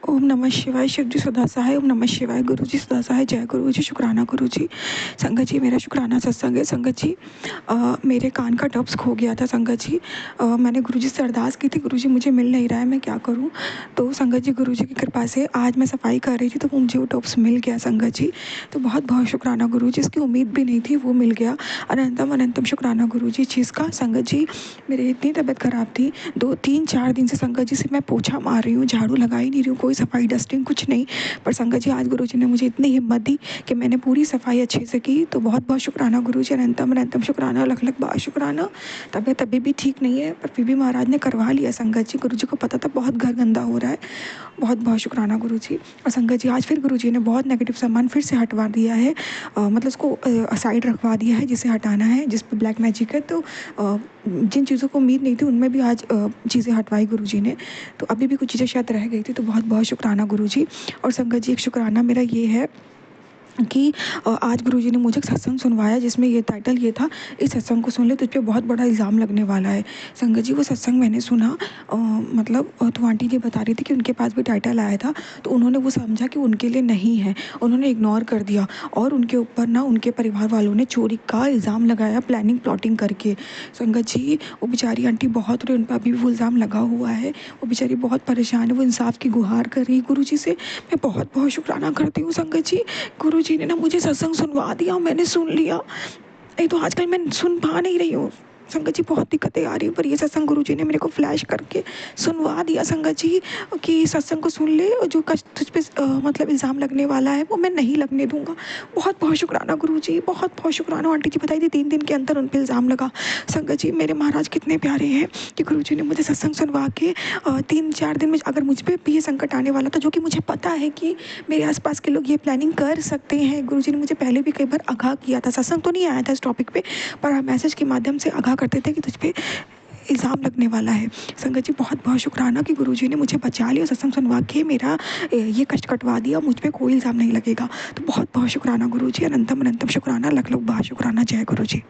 ओम नमः शिवाय। शिव जी सदा सहाय। ओम नमः शिवाय। गुरु जी सदा सहाय। जय गुरु जी। शुक्राना गुरु जी। संगत जी मेरा शुक्राना सत्संग है। संगत जी मेरे कान का टॉप्स खो गया था। संगत जी मैंने गुरु जी से अरदास की थी, गुरु जी मुझे मिल नहीं रहा है, मैं क्या करूं। तो संगत जी गुरु जी की कृपा से आज मैं सफाई कर रही थी तो मुझे वो टॉप्स मिल गया संगत जी। तो बहुत बहुत शुक्राना गुरु जी, इसकी उम्मीद भी नहीं थी, वो मिल गया। अनंतम अनंतम शुक्राना गुरु जी चीज़ का। संगत जी मेरी इतनी तबीयत खराब थी, 2 3 4 दिन से संगत जी से मैं पोछा मार रही हूँ, झाड़ू लगा ही नहीं रही हूँ, कोई सफाई डस्टिंग कुछ नहीं। पर संगत जी आज गुरु जी ने मुझे इतनी हिम्मत दी कि मैंने पूरी सफाई अच्छे से की। तो बहुत बहुत शुक्राना गुरु जी। अनंतम अनंतम शुक्राना, लख लख बार शुक्राना। तबीयत अभी भी ठीक नहीं है पर फिर भी महाराज ने करवा लिया संगत जी। गुरु जी को पता था बहुत घर गंदा हो रहा है। बहुत बहुत शुक्राना गुरु जी। और संगत जी आज फिर गुरु जी ने बहुत नेगेटिव सामान फिर से हटवा दिया है, मतलब उसको साइड रखवा दिया है जिसे हटाना है, जिस पर ब्लैक मैजिक है। तो जिन चीज़ों को उम्मीद नहीं थी उनमें भी आज चीज़ें हटवाई गुरु जी ने। तो अभी भी कुछ चीज़ें शायद रह गई थी, तो बहुत बहुत शुक्राना गुरु जी। और संगत जी एक शुक्राना मेरा ये है कि आज गुरुजी ने मुझे एक सत्संग सुनवाया जिसमें ये टाइटल ये था, इस सत्संग को सुन ले तुझ पे बहुत बड़ा इल्ज़ाम लगने वाला है। संगत जी वो सत्संग मैंने सुना, मतलब तो आंटी जी बता रही थी कि उनके पास भी टाइटल आया था, तो उन्होंने वो समझा कि उनके लिए नहीं है, उन्होंने इग्नोर कर दिया और उनके ऊपर ना उनके परिवार वालों ने चोरी का इल्ज़ाम लगाया, प्लानिंग प्लॉटिंग करके। संगत जी वो बेचारी आंटी बहुत रही, उन पर अभी भी वो इल्ज़ाम लगा हुआ है, वो बेचारी बहुत परेशान है, वो इंसाफ की गुहार कर रही है गुरु जी से। मैं बहुत बहुत शुक्राना करती हूँ संगत जी। गुरु जी ने ना मुझे सत्संग सुनवा दिया, मैंने सुन लिया। नहीं तो आजकल मैं सुन पा नहीं रही हूँ संगत जी, बहुत दिक्कतें आ रही हैं, पर ये सत्संग गुरु जी ने मेरे को फ्लैश करके सुनवा दिया संगत जी कि सत्संग को सुन ले और जो कष्ट तुझ पे मतलब इल्ज़ाम लगने वाला है वो मैं नहीं लगने दूंगा। बहुत बहुत शुक्राना गुरु जी, बहुत बहुत शुक्राना। आंटी जी बताई थी 3 दिन के अंदर उन पर इल्ज़ाम लगा। संगत जी मेरे महाराज कितने प्यारे हैं कि गुरु जी ने मुझे सत्संग सुनवा के 3 4 दिन में अगर मुझ पर भी ये संकट आने वाला था, जो कि मुझे पता है कि मेरे आसपास के लोग ये प्लानिंग कर सकते हैं। गुरु जी ने मुझे पहले भी कई बार आगाह किया था, सत्संग तो नहीं आया था इस टॉपिक पे, पर मैसेज के माध्यम से आगाह करते थे कि तुझ पे इल्ज़ाम लगने वाला है। संगत जी बहुत बहुत शुक्राना कि गुरुजी ने मुझे बचा लिया, सत्संग सुनवा के मेरा ये कष्ट कटवा दिया, मुझ पे कोई इल्ज़ाम नहीं लगेगा। तो बहुत बहुत शुक्राना गुरुजी, अनंतम अनंतम शुक्राना, लख लख बार शुक्राना। जय गुरु जी।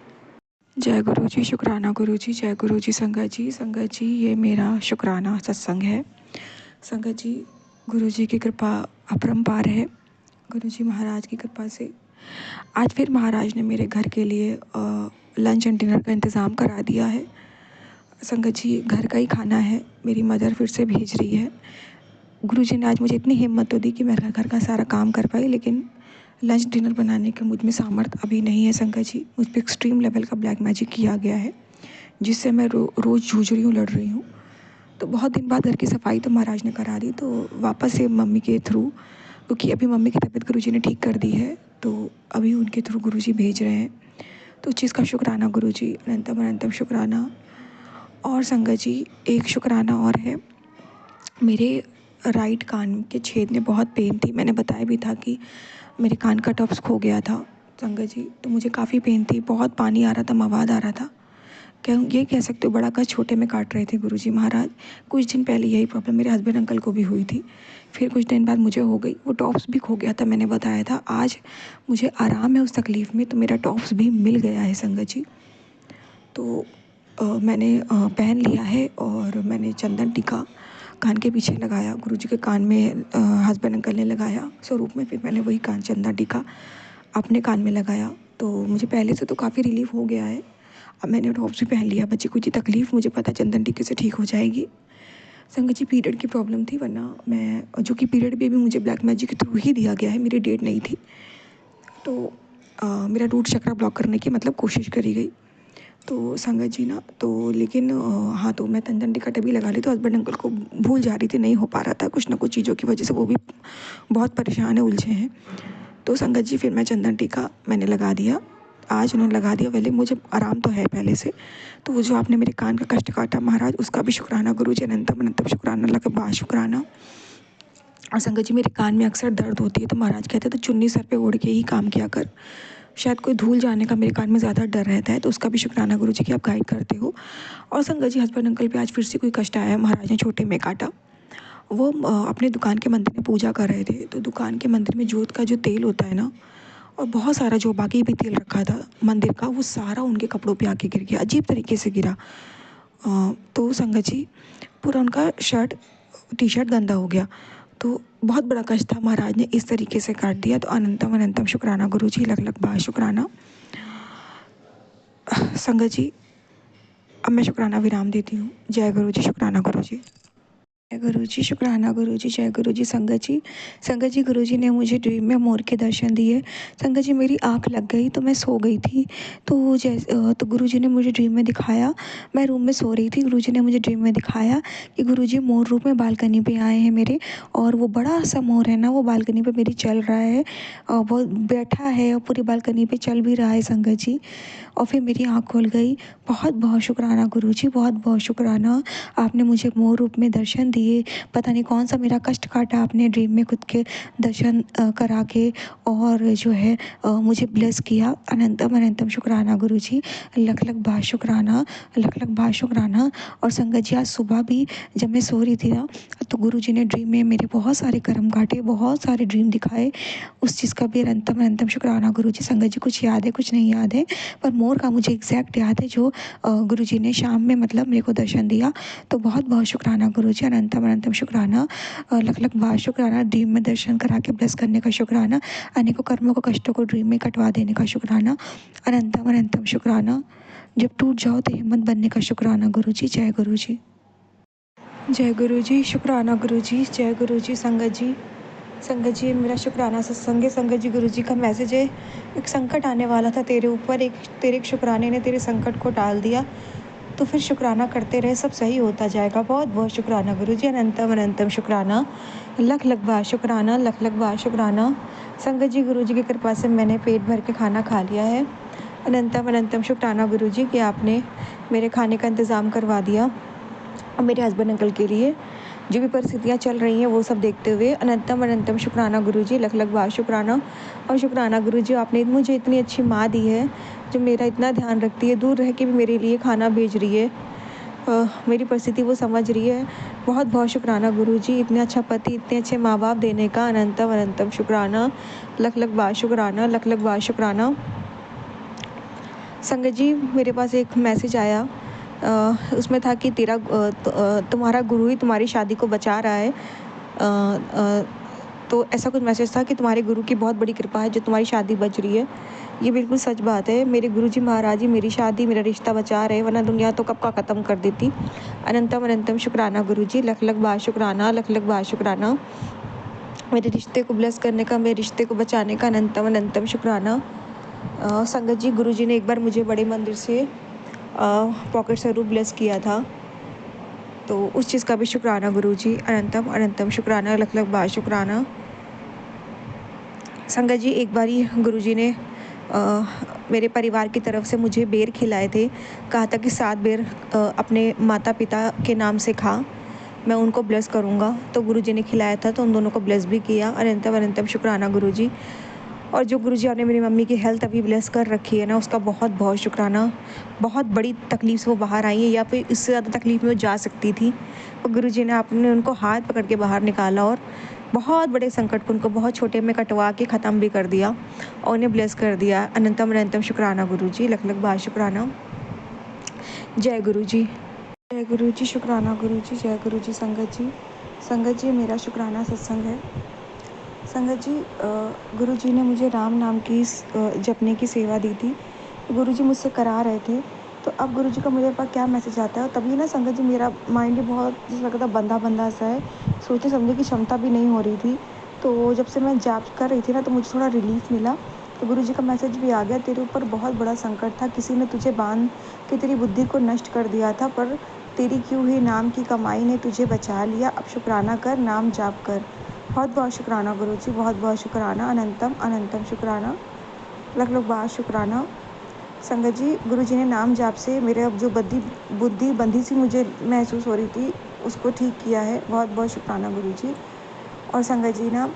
जय गुरु जी। शुक्राना गुरु जी। जय गुरु जी। संगत जी, संगत जी ये मेरा शुक्राना सत्संग है। संगत जी गुरु जी की कृपा अपरंपार है। गुरु जी महाराज की कृपा से आज फिर महाराज ने मेरे घर के लिए लंच एंड डिनर का इंतज़ाम करा दिया है। संगत जी घर का ही खाना है, मेरी मदर फिर से भेज रही है। गुरुजी ने आज मुझे इतनी हिम्मत तो दी कि मैं घर का सारा काम कर पाई, लेकिन लंच डिनर बनाने का मुझ में सामर्थ्य अभी नहीं है। संगत जी मुझ पर एक्सट्रीम लेवल का ब्लैक मैजिक किया गया है जिससे मैं रोज़ जूझ रही हूँ, लड़ रही हूँ। तो बहुत दिन बाद घर की सफाई तो महाराज ने करा दी, तो वापस से मम्मी के थ्रू, क्योंकि अभी मम्मी की तबीयत गुरुजी ने ठीक कर दी है, तो अभी उनके थ्रू गुरुजी भेज रहे हैं। तो उस चीज़ का शुक्राना गुरुजी, अनंतम अनंतम शुक्राना। और संगत जी एक शुक्राना और है, मेरे राइट कान के छेद में बहुत पेन थी। मैंने बताया भी था कि मेरे कान का टॉप्स खो गया था संगत जी, तो मुझे काफ़ी पेन थी, बहुत पानी आ रहा था, मवाद आ रहा था। क्या ये कह सकते हो बड़ा का छोटे में काट रहे थे गुरुजी महाराज। कुछ दिन पहले यही प्रॉब्लम मेरे हस्बैंड अंकल को भी हुई थी, फिर कुछ दिन बाद मुझे हो गई। वो टॉप्स भी खो गया था, मैंने बताया था। आज मुझे आराम है उस तकलीफ़ में, तो मेरा टॉप्स भी मिल गया है संगत जी। तो मैंने पहन लिया है और मैंने चंदन टीका कान के पीछे लगाया, गुरुजी के कान में हस्बैंड अंकल ने लगाया स्वरूप में, फिर मैंने वही कान चंदन टीका अपने कान में लगाया। तो मुझे पहले से तो काफ़ी रिलीफ हो गया है। अब मैंने टॉप्स भी पहन लिया, बच्ची कुछ तकलीफ़ मुझे पता चंदन टीके से ठीक हो जाएगी। संगत जी पीरियड की प्रॉब्लम थी, वरना मैं जो कि पीरियड भी मुझे ब्लैक मैजिक के थ्रू ही दिया गया है, मेरी डेट नहीं थी। तो मेरा रूट चक्र ब्लॉक करने की मतलब कोशिश करी गई। तो संगत जी ना, तो लेकिन हाँ, तो मैं चंदन टीका तभी लगा ली, तो हस्बैंड अंकल को भूल जा रही थी, नहीं हो पा रहा था, कुछ ना कुछ चीज़ों की वजह से वो भी बहुत परेशान है, उलझे हैं। तो संगत जी फिर मैं चंदन टीका मैंने लगा दिया, आज उन्होंने लगा दिया। पहले मुझे आराम तो है पहले से, तो वो जो आपने मेरे कान का कष्ट काटा महाराज, उसका भी शुक्राना गुरु जी, अनंतम अनंतम शुक्राना, लगा बा शुक्राना। और संगत जी मेरे कान में अक्सर दर्द होती है, तो महाराज कहते तो चुन्नी सर पे ओढ़ के ही काम किया कर, शायद कोई धूल जाने का मेरे कान में ज़्यादा डर रहता है, तो उसका भी शुक्राना गुरु जी कि आप गाइड करते हो। और संगत जी हस्बैंड अंकल पे आज फिर से कोई कष्ट आया है, महाराज ने छोटे में काटा। वो अपने दुकान के मंदिर में पूजा कर रहे थे, तो दुकान के मंदिर में जोत का जो तेल होता है ना, और बहुत सारा जो बाकी भी तेल रखा था मंदिर का, वो सारा उनके कपड़ों पे आके गिर गया, अजीब तरीके से गिरा। तो संगत जी पूरा उनका शर्ट टी शर्ट गंदा हो गया। तो बहुत बड़ा कष्ट था, महाराज ने इस तरीके से काट दिया। तो अनंतम अनंतम शुक्राना गुरुजी, लख लख बार शुक्राना। संगत जी, अब मैं शुक्राना विराम देती हूँ। जय गुरु जी, शुक्राना गुरु जी। जय गुरु जी, शुक्राना गुरु जी, जय गुरु जी। संगत जी गुरु जी ने मुझे ड्रीम में मोर के दर्शन दिए। संगत जी मेरी आँख लग गई तो मैं सो गई थी। तो गुरु जी ने मुझे ड्रीम में दिखाया, मैं रूम में सो रही थी, गुरु जी ने मुझे ड्रीम में दिखाया कि गुरु जी मोर रूप में बालकनी पे आए हैं मेरे, और वो बड़ा सा मोर है ना, वो बालकनी पे मेरी चल रहा है, और वो बैठा है और पूरी बालकनी पे चल भी रहा है संगत जी। और फिर मेरी आँख खुल गई। बहुत बहुत शुक्राना गुरु जी, बहुत बहुत शुक्राना, आपने मुझे मोर रूप में दर्शन दिए। पता नहीं कौन सा मेरा कष्ट काटा आपने ड्रीम में खुद के दर्शन करा के, और जो है मुझे ब्लेस किया। अनंतम अनंतम शुक्राना गुरु जी, लख लख बार शुक्राना, लख लख बार शुक्राना। और संगत जी आज सुबह भी जब मैं सो रही थी ना, तो गुरु जी ने ड्रीम में मेरे बहुत सारे कर्म काटे, बहुत सारे ड्रीम दिखाए। उस चीज़ का भी अनंतम अनंतम शुक्राना गुरु जी। संगत जी कुछ याद है, कुछ नहीं याद है, पर मोर का मुझे एग्जैक्ट याद है जो गुरु जी ने शाम में मतलब मेरे को दर्शन दिया। तो बहुत बहुत शुक्राना गुरु जी, अनंतम अनंतम शुक्राना, लख लख बार शुक्राना। ड्रीम में दर्शन करा के ब्लेस करने का शुक्राना, अनेकों कर्मों को कष्टों को ड्रीम में कटवा देने का शुक्राना, अनंतम अनंतम शुक्राना। जब टूट जाओ तो हिम्मत बनने का शुक्राना गुरु जी। जय गुरु जी, जय गुरु जी, शुक्राना गुरु जी, जय गुरु जी। संगत जी मेरा शुक्राना सत्संग है। संगत जी गुरु जी का मैसेज है, एक संकट आने वाला था तेरे ऊपर, तेरे एक शुक्राने ने तेरे संकट को टाल दिया, तो फिर शुक्राना करते रहे, सब सही होता जाएगा। बहुत बहुत शुक्राना गुरु जी, अनंतम अनंतम शुक्राना, लख लख बार शुक्राना, लख लख बार शुक्राना। संगत जी गुरु जी की कृपा से मैंने पेट भर के खाना खा लिया है। अनंतम अनंतम शुक्राना गुरु जी कि आपने मेरे खाने का इंतज़ाम करवा दिया, और मेरे हस्बैंड अंकल के लिए जो भी परिस्थितियाँ चल रही हैं वो सब देखते हुए। अनंतम अनंतम शुक्राना गुरु जी, लख लख बार शुक्राना। और शुक्राना गुरु जी, आपने मुझे इतनी अच्छी माँ दी है जो मेरा इतना ध्यान रखती है, दूर रह के भी मेरे लिए खाना भेज रही है, मेरी परिस्थिति वो समझ रही है। बहुत बहुत शुक्राना गुरु जी, इतने अच्छा पति, इतने अच्छे माँ बाप देने का अनंतम अनंतम शुक्राना, लख लख बार शुक्राना, लख लख बार शुक्राना। संगत जी मेरे पास एक मैसेज आया, उसमें था कि तुम्हारा गुरु ही तुम्हारी शादी को बचा रहा है। तो ऐसा कुछ मैसेज था कि तुम्हारे गुरु की बहुत बड़ी कृपा है जो तुम्हारी शादी बच रही है। ये बिल्कुल सच बात है, मेरे गुरुजी महाराज ही मेरी शादी, मेरा रिश्ता बचा रहे, वरना दुनिया तो कब का ख़त्म कर देती। अनंतम अनंतम शुक्राना गुरुजी, लख लख बार शुक्राना, लख लख बार शुक्राना। मेरे रिश्ते को ब्लेस करने का, मेरे रिश्ते को बचाने का अनंतम अनंतम शुक्राना। संगत जी गुरुजी ने एक बार मुझे बड़े मंदिर से पॉकेट स्वरूप ब्लेस किया था, तो उस चीज़ का भी शुक्राना गुरुजी, अनंतम अनंतम शुक्राना, लख लख बार शुक्राना। संगत जी एक बारी गुरुजी ने मेरे परिवार की तरफ से मुझे बेर खिलाए थे, कहा था कि 7 बेर अपने माता पिता के नाम से खा, मैं उनको ब्लेस करूँगा। तो गुरुजी ने खिलाया था, तो उन दोनों को ब्लेस भी किया। अनंतम अनंतम शुक्राना गुरुजी। और जो गुरुजी आपने मेरी मम्मी की हेल्थ अभी ब्लेस कर रखी है ना, उसका बहुत बहुत शुक्राना। बहुत बड़ी तकलीफ से वो बाहर आई है, या फिर इससे ज़्यादा तकलीफ में वो जा सकती थी, और गुरुजी ने आपने उनको हाथ पकड़ के बाहर निकाला, और बहुत बड़े संकट को उनको बहुत छोटे में कटवा के ख़त्म भी कर दिया, और उन्हें ब्लेस कर दिया। अनंतम अनंतम शुक्राना गुरुजी, लख लख बार शुक्राना। जय गुरु जी, जय गुरु जी, शुक्राना गुरु जी, जय गुरु जी। संगत जी मेरा शुक्राना सत्संग है। संगत जी गुरु जी ने मुझे राम नाम की जपने की सेवा दी थी, गुरु जी मुझसे करा रहे थे। तो अब गुरु जी का मुझे पास क्या मैसेज आता है, तभी ना संगत जी मेरा माइंड ही बहुत जैसे लगता था बंधा बंधा सा है, सोचने समझने की क्षमता भी नहीं हो रही थी। तो जब से मैं जाप कर रही थी ना, तो मुझे थोड़ा रिलीफ मिला। तो गुरु जी का मैसेज भी आ गया, तेरे ऊपर बहुत बड़ा संकट था, किसी ने तुझे बांध के तेरी बुद्धि को नष्ट कर दिया था, पर तेरी की हुई नाम की कमाई ने तुझे बचा लिया। अब शुक्राना कर, नाम जाप कर। बहुत बहुत शुक्राना गुरु जी, बहुत बहुत शुक्राना, अनंतम अनंतम शुक्राना, लख लख बार शुक्राना। संगत जी गुरु जी ने नाम जाप से मेरे अब जो बुद्धि बंधी सी मुझे महसूस हो रही थी, उसको ठीक किया है। बहुत बहुत शुक्राना गुरु जी। और संगत जी ना,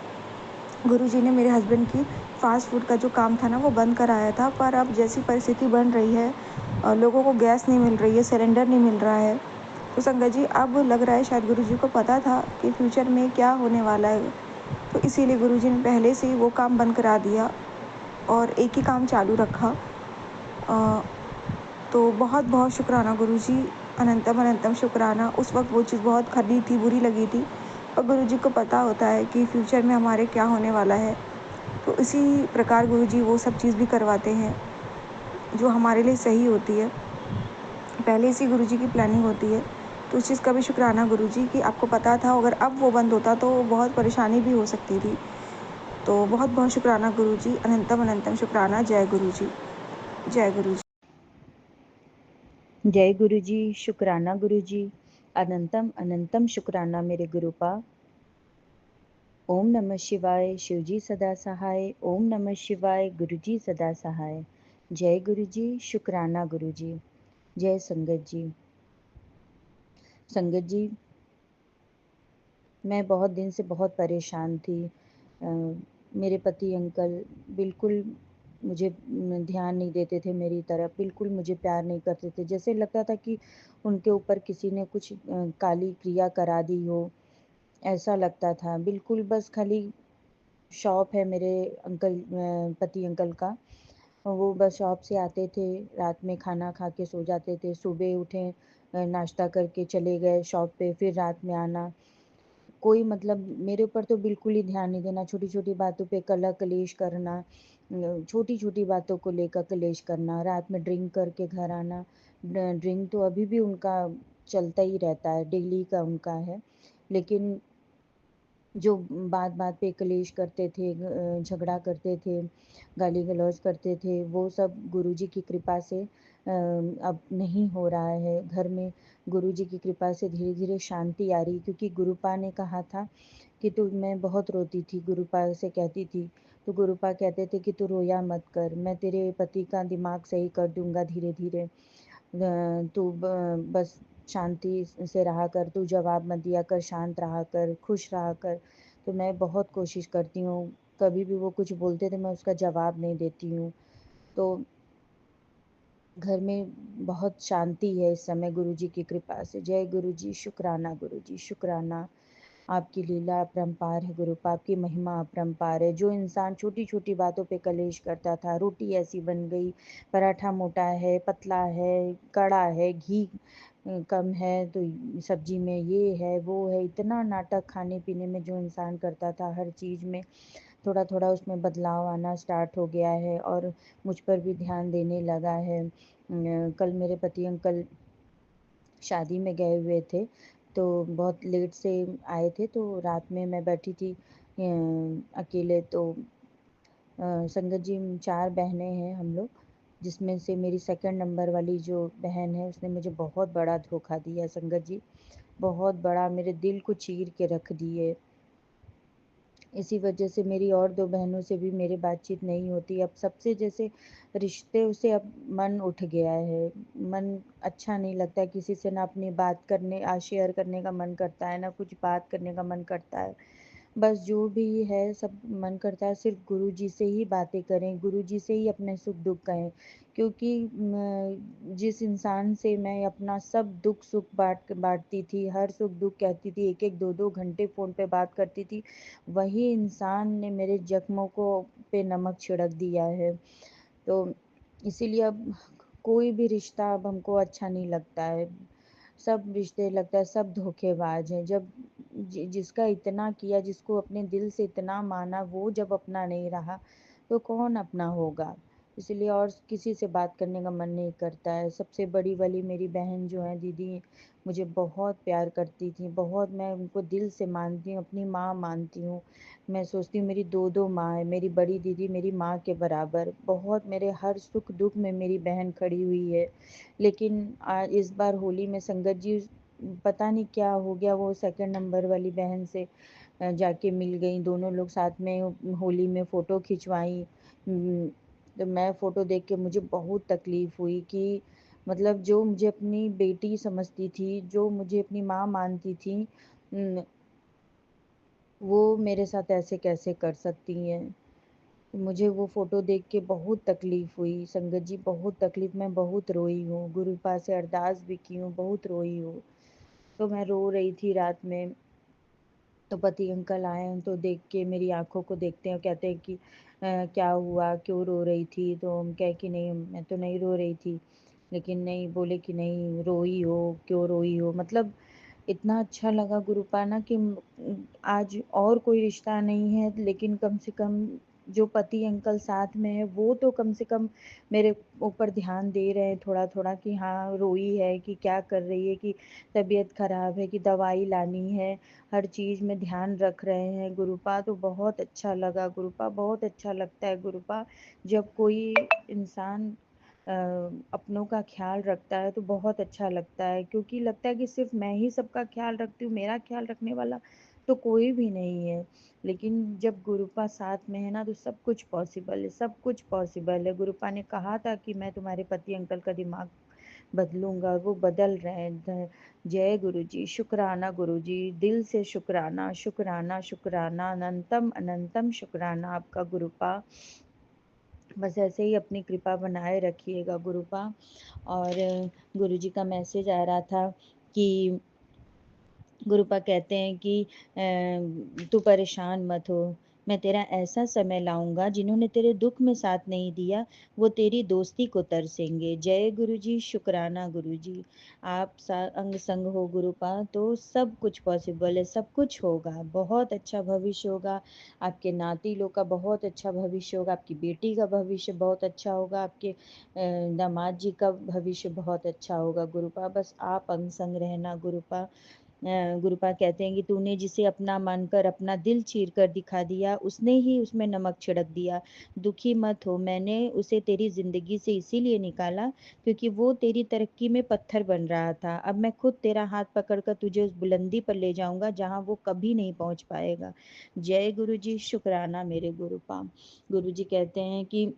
गुरु जी ने मेरे हस्बैंड की फ़ास्ट फूड का जो काम था ना, वो बंद कराया था, पर अब जैसी परिस्थिति बन रही है, लोगों को गैस नहीं मिल रही है, सिलेंडर नहीं मिल रहा है, तो संगत जी अब लग रहा है शायद गुरु जी को पता था कि फ्यूचर में क्या होने वाला है, तो इसीलिए गुरु जी ने पहले से ही वो काम बंद करा दिया और एक ही काम चालू रखा। तो बहुत बहुत शुक्राना गुरु जी, अनंतम अनंतम शुक्राना। उस वक्त वो चीज़ बहुत खरी थी, बुरी लगी थी, और गुरुजी को पता होता है कि फ्यूचर में हमारे क्या होने वाला है। तो इसी प्रकार गुरुजी वो सब चीज़ भी करवाते हैं जो हमारे लिए सही होती है। पहले से गुरुजी की प्लानिंग होती है। तो उस चीज़ का भी शुक्राना गुरुजी कि आपको पता था, अगर अब वो बंद होता तो बहुत परेशानी भी हो सकती थी। तो बहुत बहुत शुक्राना गुरुजी, अनंतम अनंतम शुक्राना। जय गुरुजी, जय गुरुजी। जय गुरुजी, शुक्राना गुरुजी, अनंतम अनंतम शुक्राना मेरे गुरुपा। ओम नमः शिवाय, शिवजी सदा सहाय। ओम नमः शिवाय, गुरुजी सदा सहाय। जय गुरुजी, शुक्राना गुरुजी। जय संगत जी। संगत जी, मैं बहुत दिन से बहुत परेशान थी। मेरे पति अंकल बिल्कुल मुझे ध्यान नहीं देते थे मेरी तरफ, बिल्कुल मुझे प्यार नहीं करते थे। जैसे लगता था कि उनके ऊपर किसी ने कुछ काली क्रिया करा दी हो, ऐसा लगता था। बिल्कुल बस खाली शॉप है मेरे अंकल पति अंकल का, वो बस शॉप से आते थे, रात में खाना खा के सो जाते थे, सुबह उठे नाश्ता करके चले गए शॉप पे, फिर रात में आना। कोई मतलब मेरे ऊपर तो बिल्कुल ही ध्यान नहीं देना, छोटी-छोटी बातों पे कलह कलेश करना, छोटी-छोटी बातों को लेकर कलेश करना, रात में ड्रिंक करके घर आना। ड्रिंक तो अभी भी उनका चलता ही रहता है, डेली का उनका है। लेकिन जो बात-बात पे कलेश करते थे, झगड़ा करते थे, गाली-गलौज करते थे, वो सब गुरुजी की कृपा से अब नहीं हो रहा है। घर में गुरुजी की कृपा से धीरे-धीरे शांति आ रही है, क्योंकि गुरुपा ने कहा था कि तू मैं बहुत रोती थी, गुरुपा से कहती थी, तो गुरुपा कहते थे कि तू रोया मत कर, मैं तेरे पति का दिमाग सही कर दूँगा धीरे-धीरे। तू बस शांति से रहा कर, तू जवाब मत दिया कर, शांत रहा कर, खुश रहा कर। तो मैं बहुत कोशिश करती हूँ, कभी भी वो कुछ बोलते थे मैं उसका जवाब नहीं देती हूँ। तो घर में बहुत शांति है इस समय गुरुजी की कृपा से। जय गुरुजी, शुक्राना गुरुजी, शुक्राना। आपकी लीला अपरंपार है गुरुपा, आपकी महिमा अपरंपार है। जो इंसान छोटी-छोटी बातों पे कलेश करता था, रोटी ऐसी बन गई, पराठा मोटा है, पतला है, कड़ा है, घी कम है, तो सब्जी में ये है, वो है, इतना नाटक खाने-पीने में जो इंसान करता था, हर चीज़ में थोड़ा-थोड़ा उसमें बदलाव आना स्टार्ट हो गया है और मुझ पर भी ध्यान देने लगा है। कल मेरे पति अंकल शादी में गए हुए थे, तो बहुत लेट से आए थे, तो रात में मैं बैठी थी अकेले। तो संगत जी 4 बहनें हैं हम लोग, जिसमें से मेरी सेकंड नंबर वाली जो बहन है उसने मुझे बहुत बड़ा धोखा दिया संगत जी, बहुत बड़ा, मेरे दिल को चीर के रख दिए। इसी वजह से मेरी और 2 बहनों से भी मेरी बातचीत नहीं होती। अब सबसे जैसे रिश्ते से अब मन उठ गया है। मन अच्छा नहीं लगता है, किसी से ना अपनी बात करने शेयर करने का मन करता है, ना कुछ बात करने का मन करता है। बस जो भी है सब मन करता है सिर्फ़ गुरुजी से ही बातें करें, गुरुजी से ही अपने सुख-दुःख कहें। क्योंकि जिस इंसान से मैं अपना सब दुःख-सुख बाँटती थी, हर सुख-दुःख कहती थी, 1-1 2-2 घंटे फ़ोन पे बात करती थी, वही इंसान ने मेरे ज़ख्मों को पे नमक छिड़क दिया है। तो इसीलिए अब कोई भी रिश्ता अब हमको अच्छा नहीं लगता है। सब रिश्ते लगता है सब धोखेबाज हैं। जब जिसका इतना किया, जिसको अपने दिल से इतना माना, वो जब अपना नहीं रहा, तो कौन अपना होगा? इसलिए और किसी से बात करने का मन नहीं करता है। सबसे बड़ी वाली मेरी बहन जो है दीदी, मुझे बहुत प्यार करती थी, बहुत मैं उनको दिल से मानती हूँ, अपनी माँ मानती हूँ। मैं सोचती हूँ मेरी 2-2 माँ हैं, मेरी बड़ी दीदी मेरी माँ के बराबर, बहुत मेरे हर सुख-दुःख में मेरी बहन खड़ी हुई है। लेकिन इस बार होली में संगत जी पता नहीं क्या हो गया, वो सेकंड नंबर वाली बहन से जाके मिल गईं, दोनों लोग साथ में होली में फ़ोटो खिंचवाईं। तो मैं फ़ोटो देख के मुझे बहुत तकलीफ़ हुई कि मतलब जो मुझे अपनी बेटी समझती थी, जो मुझे अपनी माँ मानती थी, उम, वो मेरे साथ ऐसे कैसे कर सकती हैं। मुझे वो फ़ोटो देख के बहुत तकलीफ़ हुई संगत जी, बहुत तकलीफ़, मैं बहुत रोई हूँ, गुरु के पास से अरदास भी की हूँ, बहुत रोई हूँ। तो मैं रो रही थी रात में, तो पति अंकल आए हैं, तो देख के मेरी आँखों को देखते हैं और कहते हैं कि क्या हुआ? क्यों रो रही थी? तो हम कहे कि नहीं, मैं तो नहीं रो रही थी। लेकिन नहीं, बोले कि नहीं रोई हो, क्यों रोई हो? मतलब इतना अच्छा लगा गुरुपा ना कि आज और कोई रिश्ता नहीं है, लेकिन कम से कम जो पति अंकल साथ में है, वो तो कम से कम मेरे ऊपर ध्यान दे रहे हैं थोड़ा-थोड़ा कि हाँ, रोई है कि क्या कर रही है, कि तबीयत ख़राब है, कि दवाई लानी है, हर चीज़ में ध्यान रख रहे हैं गुरुपा। तो बहुत अच्छा लगा गुरुपा, बहुत अच्छा लगता है गुरुपा, जब कोई इंसान अ, अपनों का ख़्याल रखता है तो बहुत अच्छा लगता है, क्योंकि लगता है कि सिर्फ़ मैं ही सबका ख़्याल रखती हूँ, मेरा ख़्याल रखने वाला तो कोई भी नहीं है। लेकिन जब गुरुपा साथ में है ना, तो सब कुछ पॉसिबल है, सब कुछ पॉसिबल है। गुरुपा ने कहा था कि मैं तुम्हारे पति अंकल का दिमाग बदलूँगा, और वो बदल रहे हैं। जय गुरुजी, शुक्राना गुरुजी, दिल से शुक्राना, शुक्राना, शुक्राना, अनंतम, अनंतम शुक्राना आपका गुरुपा। बस ऐसे ही अपनी कृपा बनाए रखिएगा गुरुपा। और गुरुजी का मैसेज आ रहा था कि गुरुपा कहते हैं कि तू परेशान मत हो, मैं तेरा ऐसा समय लाऊँगा, जिन्होंने तेरे दुःख में साथ नहीं दिया, वो तेरी दोस्ती को तरसेंगे। जय गुरुजी, शुक्राना गुरुजी। आप अंग संग हो गुरुपा, तो सब कुछ पॉसिबल है, सब कुछ होगा, बहुत अच्छा भविष्य होगा, आपके नाती लोग का बहुत अच्छा भविष्य होगा, आपकी बेटी का भविष्य बहुत अच्छा होगा, आपके दामाद जी का भविष्य बहुत अच्छा होगा गुरुपा। बस आप अंग संग रहना गुरुपा। गुरुपा कहते हैं कि तूने जिसे अपना मानकर अपना दिल चीर कर दिखा दिया, उसने ही उसमें नमक छिड़क दिया। दुखी मत हो, मैंने उसे तेरी ज़िंदगी से इसीलिए निकाला क्योंकि वो तेरी तरक्की में पत्थर बन रहा था। अब मैं खुद तेरा हाथ पकड़कर तुझे उस बुलंदी पर ले जाऊँगा जहाँ वो कभी नहीं पहुँच पाएगा। जय गुरुजी, शुक्राना मेरे गुरुपा। गुरुजी कहते हैं कि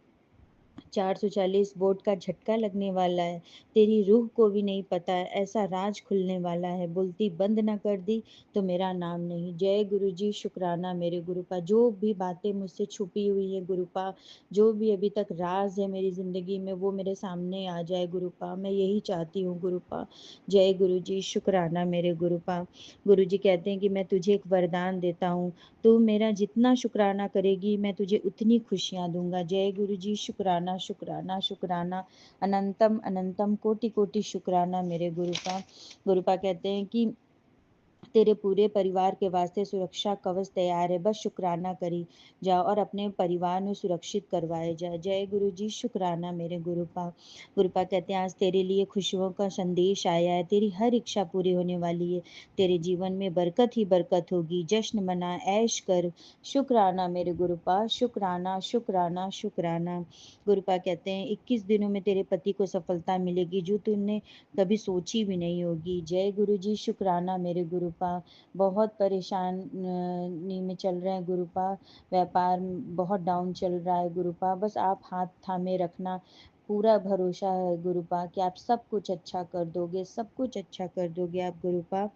440 वोट का झटका लगने वाला है, तेरी रूह को भी नहीं पता है, ऐसा राज खुलने वाला है, बोलती बंद ना कर दी तो मेरा नाम नहीं। जय गुरुजी, शुक्राना मेरे गुरुपा। जो भी बातें मुझसे छुपी हुई है गुरुपा, जो भी अभी तक राज है मेरी ज़िंदगी में, वो मेरे सामने आ जाए गुरुपा, मैं यही चाहती हूँ गुरुपा। जय गुरुजी, शुक्राना मेरे गुरुपा। गुरुजी कहते हैं कि मैं तुझे एक वरदान देता हूँ, तू मेरा जितना शुक्राना करेगी, मैं तुझे उतनी खुशियाँ दूँगा। जय गुरुजी, शुक्राना, शुक्राना, शुक्राना, अनंतम, अनंतम, कोटि-कोटि शुक्राना मेरे गुरुपा। गुरुपा कहते हैं कि तेरे पूरे परिवार के वास्ते सुरक्षा कवच तैयार है, बस शुक्राना करी जाओ और अपने परिवार में सुरक्षित करवाए जाए। जय गुरु जी, शुक्राना मेरे गुरुपा। गुरुपा कहते हैं आज तेरे लिए खुशियों का संदेश आया है, तेरी हर इच्छा पूरी होने वाली है, तेरे जीवन में बरकत ही बरकत होगी, जश्न मना, ऐश कर। शुक्राना मेरे गुरुपा, शुक्राना, शुक्राना, शुक्राना। गुरुपा कहते हैं 21 दिनों में तेरे पति को सफलता मिलेगी जो तूने कभी सोची भी नहीं होगी। जय गुरु जी, शुक्राना मेरे गुरुपा। बहुत परेशानी में चल रहे हैं गुरुपा, व्यापार बहुत डाउन चल रहा है गुरुपा, बस आप हाथ थामे रखना, पूरा भरोसा है गुरुपा कि आप सब कुछ अच्छा कर दोगे, सब कुछ अच्छा कर दोगे आप गुरुपा।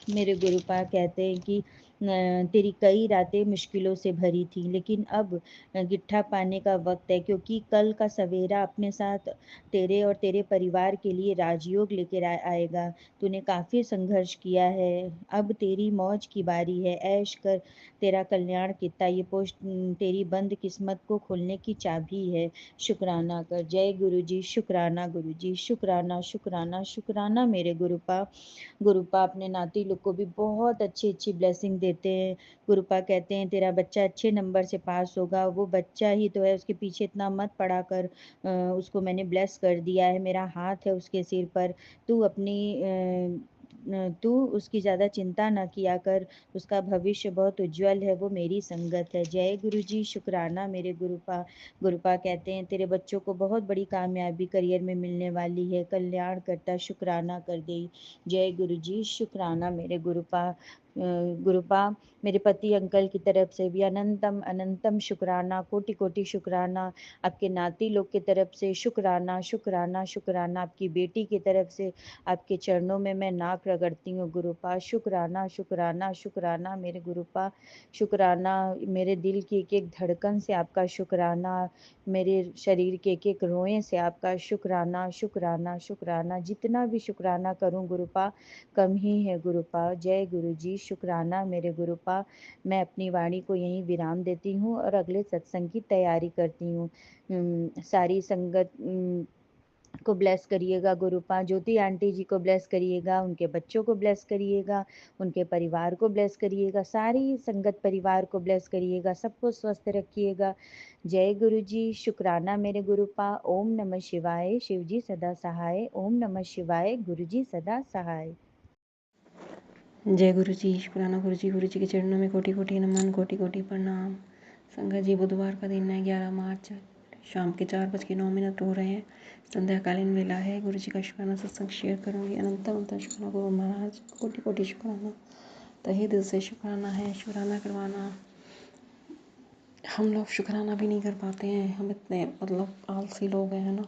मेरे गुरुपा कहते हैं कि तेरी कई रातें मुश्किलों से भरी थी, लेकिन अब गिट्ठा पाने का वक्त है, क्योंकि कल का सवेरा अपने साथ तेरे और तेरे परिवार के लिए राजयोग लेकर आएगा। तूने काफ़ी संघर्ष किया है, अब तेरी मौज की बारी है, ऐश कर, तेरा कल्याण कितना, ये पोस्ट तेरी बंद किस्मत को खोलने की चाबी है, शुक्राना कर। जय गुरु जी, शुक्राना गुरु जी, शुक्राना, शुक्राना, शुक्राना मेरे गुरुपा। गुरुपा अपने नाती लोग को भी बहुत अच्छी-अच्छी ब्लेसिंग देते हैं। गुरुपा कहते हैं तेरा बच्चा अच्छे नंबर से पास होगा, वो बच्चा ही तो है, उसके पीछे इतना मत पड़ा कर, उसको मैंने ब्लेस कर दिया है, मेरा हाथ है उसके सिर पर, तू अपनी तू उसकी ज़्यादा चिंता ना किया कर, उसका भविष्य बहुत उज्ज्वल है, वो मेरी संगत है। जय गुरु जी, शुक्राना मेरे गुरुपा। गुरुपा कहते हैं तेरे बच्चों को बहुत बड़ी कामयाबी करियर में मिलने वाली है, कल्याण करता शुक्राना कर दे। जय गुरु जी, शुक्राना मेरे गुरुपा। गुरुपा मेरे पति अंकल की तरफ से भी अनंतम अनंतम शुक्राना, कोटि कोटि शुक्राना, आपके नाती लोग की तरफ से शुक्राना, शुक्राना, शुक्राना, आपकी बेटी की तरफ से आपके चरणों में मैं नाक रगड़ती हूँ गुरुपा। शुक्राना, शुक्राना, शुक्राना मेरे गुरुपा। शुक्राना, मेरे दिल की एक एक धड़कन से आपका शुक्राना, मेरे शरीर के एक एक रोएं से आपका शुक्राना, शुक्राना, शुक्राना, जितना भी शुक्राना करूं गुरुपा कम ही है गुरुपा। जय गुरु जी, शुक्राना मेरे गुरुपा। मैं अपनी वाणी को यहीं विराम देती हूँ और अगले सत्संग की तैयारी करती हूँ। सारी संगत को ब्लेस करिएगा गुरुपा, ज्योति आंटी जी को ब्लेस करिएगा, उनके बच्चों को ब्लेस करिएगा, उनके परिवार को ब्लेस करिएगा, सारी संगत परिवार को ब्लेस करिएगा, सबको स्वस्थ रखिएगा। जय गुरु जी, शुक्राना मेरे गुरुपा। ओम नमः शिवाय, शिव जी सदा सहाय। ओम नमः शिवाय, गुरु जी सदा सहाय। जय गुरु जी, शुक्राना गुरु जी के चरणों में कोटि कोटि नमन, कोटि कोटि प्रणाम। संगत जी, बुधवार का दिन है, 11 मार्च, शाम के 4:09 हो रहे हैं, संध्याकालीन वेला है। गुरु जी का शुक्राना सत्संग शेयर करूँगी। अनंत अनंत शुक्राना गुरु महाराज, कोटि कोटि शुक्राना, तहे दिल से शुक्राना है। शुक्राना करवाना, हम लोग शुक्राना भी नहीं कर पाते हैं, हम इतने मतलब आलसी लोग हैं, है ना।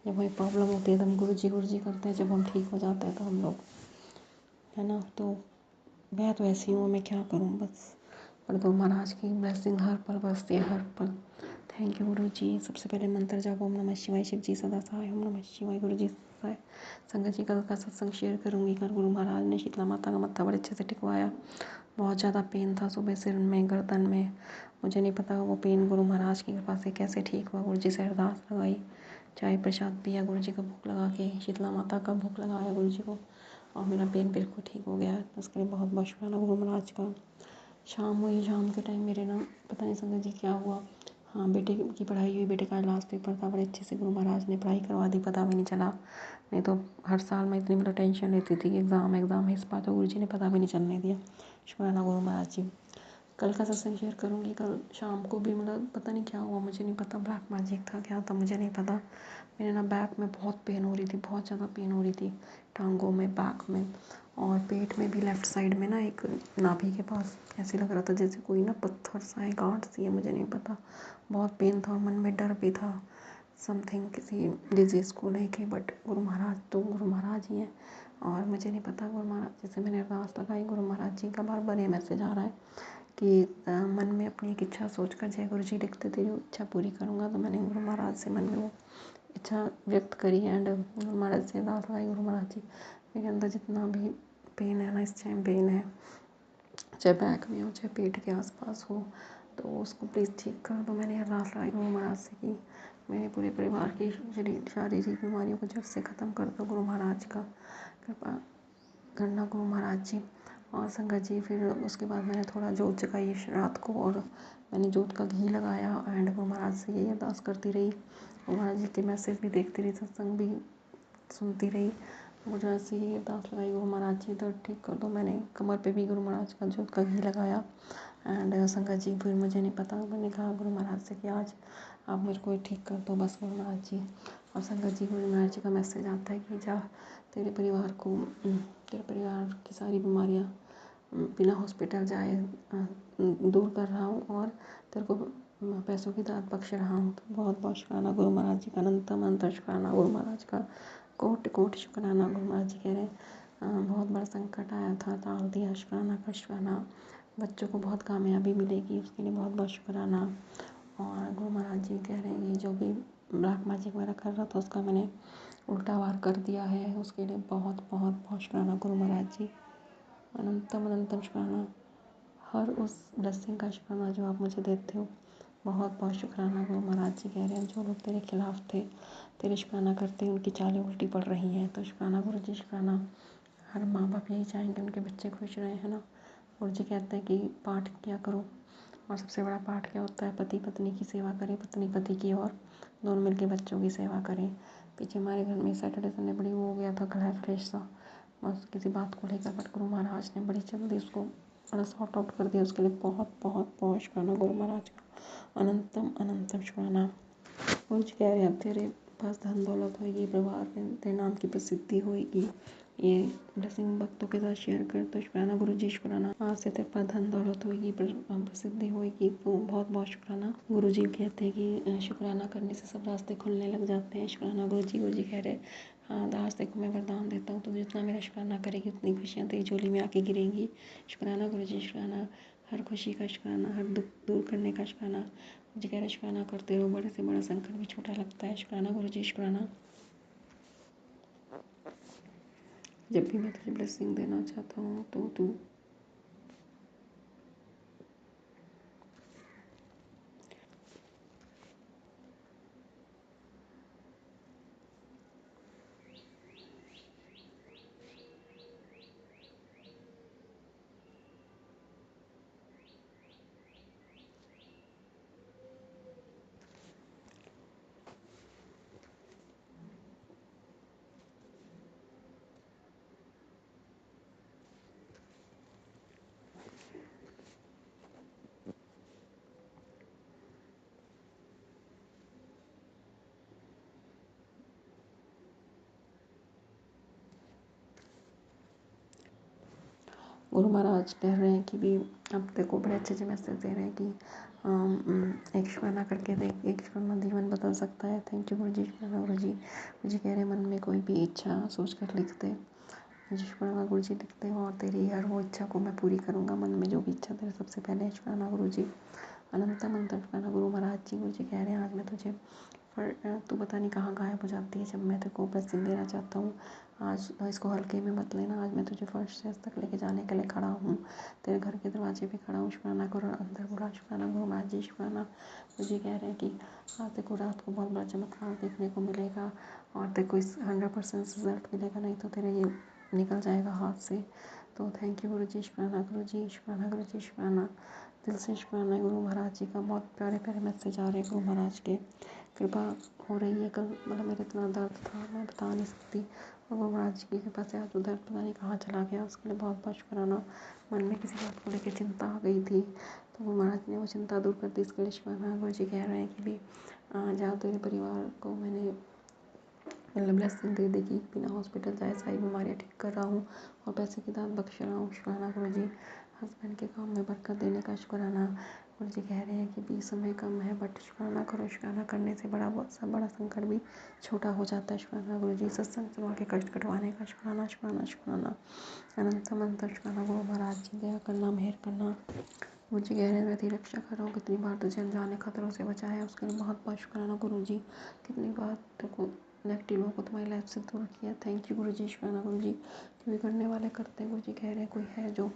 जब हमें प्रॉब्लम होती है तो हम गुरु जी करते हैं, जब हम ठीक हो जाते हैं तो हम लोग, है ना। तो मैं तो ऐसी हूँ, मैं क्या करूँ बस। पर गुरु महाराज की ब्लेसिंग हर पल बरसती है, हर पल। थैंक यू गुरु जी। सबसे पहले मंत्र जाप, ओम नमः शिवाय, शिव जी सदा सहाय। ओम नमः शिवाय, गुरु जी सहाय। संगत जी कल का सत्संग शेयर करूँगी। कल गुरु महाराज ने शीतला माता का मत्था बड़े अच्छे से टिकवाया। बहुत ज़्यादा पेन था सुबह, सिर में, गर्दन में। मुझे नहीं पता वो पेन गुरु महाराज की कृपा से कैसे ठीक हुआ। गुरु जी से अरदास लगाई, चाय प्रसाद पिया, गुरु जी का भोग लगा के, शीतला माता का भोग लगाया गुरु जी को, और मेरा पेन बिल्कुल ठीक हो गया। उसके लिए बहुत बहुत शुक्राना गुरु महाराज का। शाम हुई, शाम के टाइम मेरे ना पता नहीं संगत जी क्या हुआ। हाँ, बेटे की पढ़ाई हुई, बेटे का लास्ट पेपर था, बड़े अच्छे से गुरु महाराज ने पढ़ाई करवा दी, पता भी नहीं चला। नहीं तो हर साल मैं इतनी मतलब टेंशन लेती थी, एग्ज़ाम है, इस बार तो गुरु जी ने पता भी नहीं चलने दिया। शुक्राना गुरु महाराज जी। कल का सत्संग शेयर करूँगी। कल शाम को भी मतलब पता नहीं क्या हुआ, मुझे नहीं पता, ब्लैक मैजिक था क्या था मुझे नहीं पता। मेरे ना बैक में बहुत पेन हो रही थी, बहुत ज़्यादा पेन हो रही थी, टांगों में, बैक में, और पेट में भी, लेफ़्ट साइड में ना, एक नाभि के पास ऐसे लग रहा था जैसे कोई ना पत्थर सा है, गांठ सी है, मुझे नहीं पता। बहुत पेन था और मन में डर भी था, समथिंग किसी डिजीज़ को लेके। बट गुरु महाराज तो गुरु महाराज ही हैं, और मुझे नहीं पता। गुरु महाराज जैसे मैंने अरदास लगाई, गुरु महाराज जी का बार बार ये मैसेज आ रहा है कि मन में अपनी एक इच्छा सोच कर, जय गुरु जी लिखते तेरी इच्छा पूरी करूँगा। तो मैंने गुरु महाराज से मन में वो इच्छा व्यक्त करी, एंड गुरु महाराज से अरदास लगाई, गुरु महाराज जी मेरे अंदर जितना भी पेन है ना, इस टाइम पेन है, चाहे बैक में हो, चाहे पेट के आसपास हो, तो उसको प्लीज़ ठीक कर दो। मैंने अरदास लगाई गुरु महाराज से कि मेरे पूरे परिवार की शारीरिक बीमारियों को जड़ से ख़त्म कर दो। गुरु महाराज का कृपा करना गुरु महाराज जी। और संगत जी, फिर उसके बाद मैंने थोड़ा जोत जगाई रात को, और मैंने जोत का घी लगाया, एंड गुरु महाराज से यही अरदास करती रही। गुरु महाराज जी के मैसेज भी देखती रही, सत्संग भी सुनती रही। गुरु महाराज से यही अरदास लगाई, गुरु महाराज जी दर्द ठीक कर दो। मैंने कमर पे भी गुरु महाराज का जोत का घी लगाया। एंड संगत जी, फिर मुझे नहीं पता, मैंने कहा गुरु महाराज से कि आज आप मेरे को ठीक कर दो बस गुरु महाराज जी। और संगत जी, गुरु महाराज जी का मैसेज आता है कि जा, तेरे परिवार को, तेरे परिवार की सारी बीमारियाँ बिना हॉस्पिटल जाए दूर कर रहा हूँ, और तेरे को पैसों की दात बख्श रहा हूँ। तो बहुत बहुत शुक्राना गुरु महाराज जी का, अनंतम अनंत शुक्राना गुरु महाराज का, कोटि कोटि शुक्राना। गुरु महाराज जी कह रहे हैं बहुत बड़ा संकट आया था, टाल दिया, शुक्राना का शुक्राना। बच्चों को बहुत कामयाबी मिलेगी, उसके लिए बहुत बहुत शुक्राना। और गुरु महाराज जी कह रहे हैं कि जो भी ब्लैक मैजिक वगैरह कर रहा था उसका मैंने उल्टा वार कर दिया है, उसके लिए बहुत बहुत बहुत शुक्राना गुरु महाराज जी। अनंतम अनंतम शुक्राना, हर उस ब्लेसिंग का शुक्राना जो आप मुझे देते हो। बहुत बहुत शुक्राना गुरु महाराज जी कह रहे हैं, जो लोग तेरे खिलाफ थे, तेरे शुक्राना करते उनकी चालें उल्टी पड़ रही हैं। तो शुक्राना गुरु जी, शुक्राना। हर माँ बाप यही चाहेंगे उनके बच्चे खुश रहें, है ना। गुरु जी कहते हैं कि पाठ किया करो, और सबसे बड़ा पाठ क्या होता है, पति पत्नी की सेवा करें, पत्नी पति की, और दोनों मिलकर बच्चों की सेवा करें। पीछे हमारे घर में सैटरडे संडे बड़ी वो हो गया था, गला फ्रेश सा, बस किसी बात को लेकर, बट गुरु महाराज ने बड़ी जल्दी उसको बड़ा सॉर्ट आउट कर दिया। उसके लिए बहुत बहुत बहुत शुक्राना गुरु महाराज का, अनंतम अनंतम शुक्राना। गुरु जी कह रहे हैं, अब तेरे पास धन दौलत होगी, परिवार में तेरे नाम की प्रसिद्धि होगी। ये ब्लेसिंग भक्तों के साथ शेयर कर, तो शुक्राना गुरु जी, शुक्राना। आज से तेरे पास धन दौलत होगी, प्रसिद्धि होगी, तो बहुत बहुत शुक्राना। गुरु जी कहते हैं कि शुक्राना करने से सब रास्ते खुलने लग जाते हैं। शुक्राना गुरु जी। गुरु जी कह रहे हाँ, आज देखो मैं वरदान देता हूँ, तो जितना मेरा शुक्राना करेगी उतनी खुशियाँ तेरी झोली में आके गिरेंगी। शुक्राना गुरु जी, शुक्राना। हर खुशी का शुक्राना, हर दुख दूर करने का शुक्राना। गुरु जी कह रहे शुक्राना करते रहो, बड़े से बड़ा संकट भी छोटा लगता है। शुक्राना गुरु जी, शुक्राना। जब भी मैं तुझे ब्लेसिंग देना चाहता हूँ तो तू गुरु महाराज कह रहे हैं कि भी अब देखो बड़े अच्छे मैसेज दे रहे हैं कि एक शुक्राना करके देख, एक शुक्राना जीवन बदल सकता है। थैंक यू गुरु जी, शुक्राना गुरु जी। मुझे कह रहे हैं मन में कोई भी इच्छा सोच कर लिख दे, मुझे शुक्राना गुरु जी लिखते हो और तेरी हर वो इच्छा को मैं पूरी करूँगा। मन में जो भी इच्छा तेरे सबसे पहले शुक्राना गुरु जी। अनंत मंत्र शुक्राना गुरु महाराज जी। गुरु जी कह रहे हैं आज मैं तुझे पर तू पता नहीं कहाँ गायब हो जाती है जब मैं तेरे को ब्लेसिंग देना चाहता हूँ। आज इसको हल्के में मत लेना, आज मैं तुझे फर्स्ट स्टेज तक लेके जाने के लिए खड़ा हूँ, तेरे घर के दरवाजे पे खड़ा हूँ। शुक्राना करो अंदर बुला, शुक्राना गुरु महाराज जी शुक्राना। मुझे कह रहे हैं कि आज देखो रात को बहुत बड़ा चमत्कार देखने को मिलेगा और देखो इस 100% रिजल्ट मिलेगा, नहीं तो तेरे ये निकल जाएगा हाथ से। तो थैंक यू गुरु जी, शुक्राना गुरु जी, शुक्राना गुरु जी, शुक्राना दिल से शुक्राना। गुरु महाराज जी का बहुत प्यारे प्यारे मैसेज आ रहे हैं। गुरु महाराज के कृपा हो रही है। कल मतलब मेरे इतना दर्द था मैं बता नहीं सकती, और गुरु महाराज जी की कृपा से आज वो दर्द पता नहीं कहाँ चला गया। उसके लिए बहुत बहुत शुक्राना। मन में किसी बात को लेकर चिंता आ गई थी तो गुरु महाराज ने वो चिंता दूर कर दी, इसके लिए शुक्राना। गुरु जी कह रहे हैं कि भी जहाँ तेरे परिवार को मैंने मतलब ब्लेसिंग दे देगी, बिना हॉस्पिटल जाए सारी बीमारियाँ ठीक कर रहा हूँ और पैसे की दान बख्श रहा हूँ। शुक्राना गुरु जी। हस्बैंड के काम में बरकत देने का शुक्राना। गुरु जी कह रहे हैं कि भी समय कम है बट शुक्राना करो, शुक्राना करने से बड़ा संकट भी छोटा हो जाता है। शुक्राना गुरु जी। सत्संग सुना के कष्ट कटवाने का शुक्राना, शुक्राना, शुक्राना। अनंत मंत्र शुक्राना गुरु महाराज जी। दया करना, मेहर करना। मुझे कह रहे हैं मैं तेरी रक्षा कर रहा हूँ, कितनी बार तुझे अनजाने खतरों से बचाया उसके लिए बहुत बहुत शुक्राना गुरु जी। कितनी बार तेको नेगेटिव लोगों को तुम्हारी लाइफ से दूर किया। थैंक यू गुरु जी, शुक्राना गुरु जी। क्योंकि करने वाले करते हैं। गुरु जी कह रहे हैं कोई है जो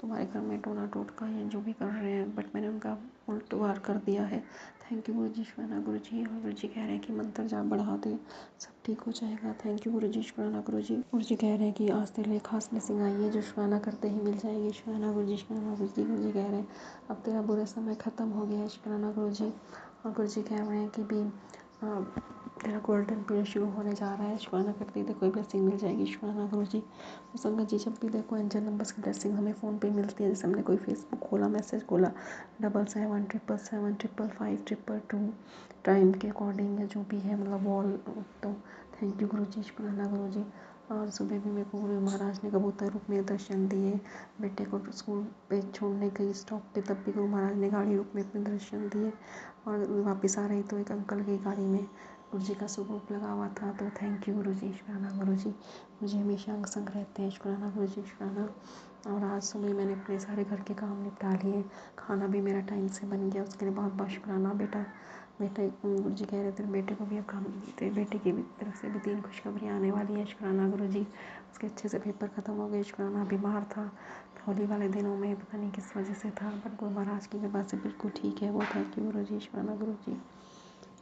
तुम्हारे घर में टोना टोटका या जो भी कर रहे हैं बट मैंने उनका उल्ट वार कर दिया है। थैंक यू गुरु जी, शुक्राना गुरु जी। और गुरु जी कह रहे हैं कि मंत्र जाप बढ़ा दे, सब ठीक हो जाएगा। थैंक यू गुरु जी, शुक्राना गुरु जी। गुरु जी कह रहे हैं कि आज तेरे लिए खास ब्लेसिंग आई है जो शुक्राना करते ही मिल जाएगी। शुक्राना गुरु जी, शुक्राना गुरु जी। गुरु जी कह रहे हैं अब तेरा बुरा समय ख़त्म हो गया है। शुक्राना गुरु जी। और गुरु जी कह रहे हैं कि भी तेरा गोल्डन पीरियड शुरू होने जा रहा है। शुक्राना करते ही देखो ब्लेसिंग मिल जाएगी। शुक्राना गुरु जी। तो संगत जी जब भी देखो एंजल नंबर्स की ब्लेसिंग हमें फ़ोन पे मिलती है, जैसे हमने कोई फेसबुक खोला, मैसेज खोला 77775522 टाइम के अकॉर्डिंग या जो भी है मतलब वॉल, तो थैंक यू गुरु जी, शुक्राना गुरु जी। और सुबह भी मेरे को गुरु महाराज ने कबूतर रूप में दर्शन दिए। बेटे को स्कूल पे छोड़ने गई स्टॉप पे, तब भी गुरु महाराज ने गाड़ी रूप में अपने दर्शन दिए। और वापस आ रही तो एक अंकल की गाड़ी में गुरु जी का स्वरूप लगा हुआ था। तो थैंक यू गुरु जी, शुक्राना गुरु जी। मुझे हमेशा अंग संग रहते हैं। शुक्राना गुरु जी, शुक्राना। और आज सुबह मैंने अपने सारे घर के काम निपटा लिए, खाना भी मेरा टाइम से बन गया, उसके लिए बहुत बहुत शुक्राना। बेटा गुरु जी कह रहे थे बेटे को भी अब काम, तेरे बेटे की भी तरफ से भी 3 खुशखबरियाँ आने वाली हैं। शुक्राना गुरु जी। उसके अच्छे से पेपर ख़त्म हो गए। शुक्राना। बीमार था होली वाले दिनों में, पता नहीं किस वजह से था बट गुरु महाराज की कृपा से बिल्कुल ठीक है वो। थैंक यू गुरु जी, शुक्राना गुरु जी।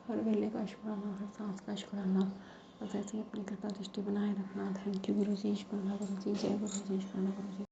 हर वेले का शुक्राना, हर सांस का शुक्राना। बस ऐसे ही अपनी कृपा दृष्टि बनाए रखना। थैंक यू गुरु जी, शुक्राना गुरु जी। जय गुरु जी, शुक्राना गुरु जी।